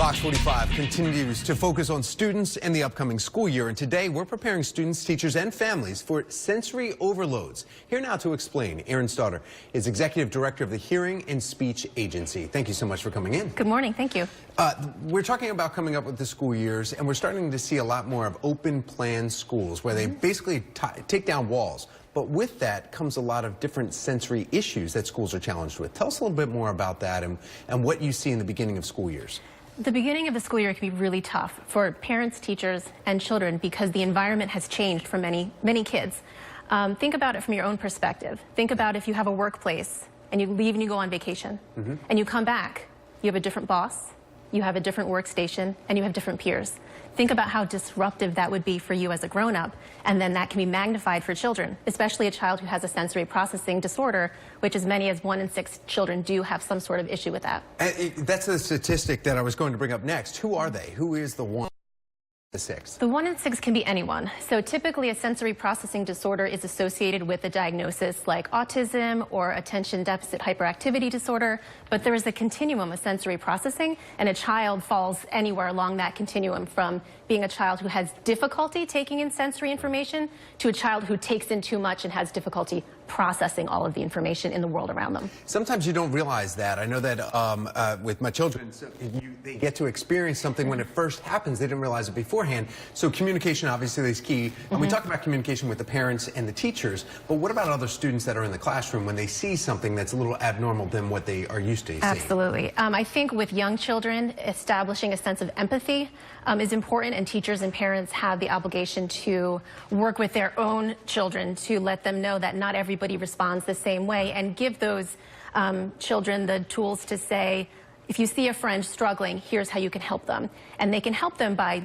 Fox 45 continues to focus on students and the upcoming school year, and today we're preparing students, teachers, and families for sensory overloads. Here now to explain, Erin Stauder is Executive Director of the Hearing and Speech Agency. Thank you so much for coming in. Good morning. Thank you. We're talking about coming up with the school years, and we're starting to see a lot more of open plan schools where they basically take down walls. But with that comes a lot of different sensory issues that schools are challenged with. Tell us a little bit more about that and what you see in the beginning of school years. The beginning of the school year can be really tough for parents, teachers, and children because the environment has changed for many kids. Think about it from your own perspective. Think about if you have a workplace and you leave and you go on vacation and you come back, you have a different boss, you have a different workstation, and you have different peers. Think about how disruptive that would be for you as a grown-up, and then that can be magnified for children, especially a child who has a sensory processing disorder, which as many as 1 in 6 children do have some sort of issue with that. That's the statistic that I was going to bring up next. Who are they? Who is the 1 in 6? The 1 in 6 can be anyone. So typically a sensory processing disorder is associated with a diagnosis like autism or attention deficit hyperactivity disorder, but there is a continuum of sensory processing, and a child falls anywhere along that continuum, from being a child who has difficulty taking in sensory information to a child who takes in too much and has difficulty processing all of the information in the world around them. Sometimes you don't realize that. I know that with my children, they get to experience something when it first happens. They didn't realize it beforehand. So communication obviously is key. And we talk about communication with the parents and the teachers, but what about other students that are in the classroom when they see something that's a little abnormal than what they are used to seeing? Absolutely. I think with young children, establishing a sense of empathy is important, and teachers and parents have the obligation to work with their own children to let them know that not everybody responds the same way, and give those children the tools to say, if you see a friend struggling, here's how you can help them. And they can help them by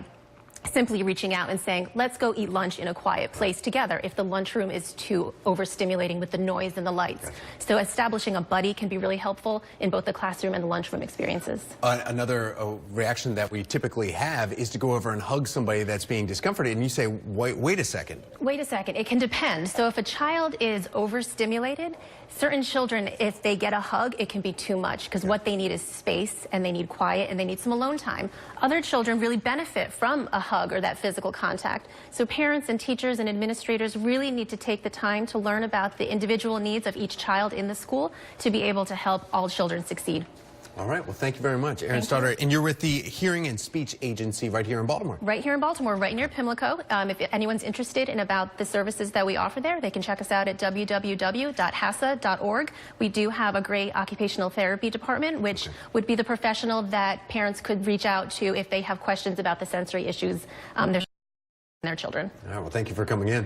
simply reaching out and saying, let's go eat lunch in a quiet place together if the lunchroom is too overstimulating with the noise and the lights. Right. So establishing a buddy can be really helpful in both the classroom and the lunchroom experiences. Another reaction that we typically have is to go over and hug somebody that's being discomforted, and you say, wait a second. Wait a second. It can depend. So if a child is overstimulated, certain children, if they get a hug, it can be too much, because what they need is space, and they need quiet, and they need some alone time. Other children really benefit from a hug or that physical contact. So parents and teachers and administrators really need to take the time to learn about the individual needs of each child in the school to be able to help all children succeed. All right. Well, thank you very much, Erin Stauder. And you're with the Hearing and Speech Agency right here in Baltimore. Right here in Baltimore, right near Pimlico. If anyone's interested in about the services that we offer there, they can check us out at www.hasa.org. We do have a great occupational therapy department, which would be the professional that parents could reach out to if they have questions about the sensory issues their children. All right. Well, thank you for coming in.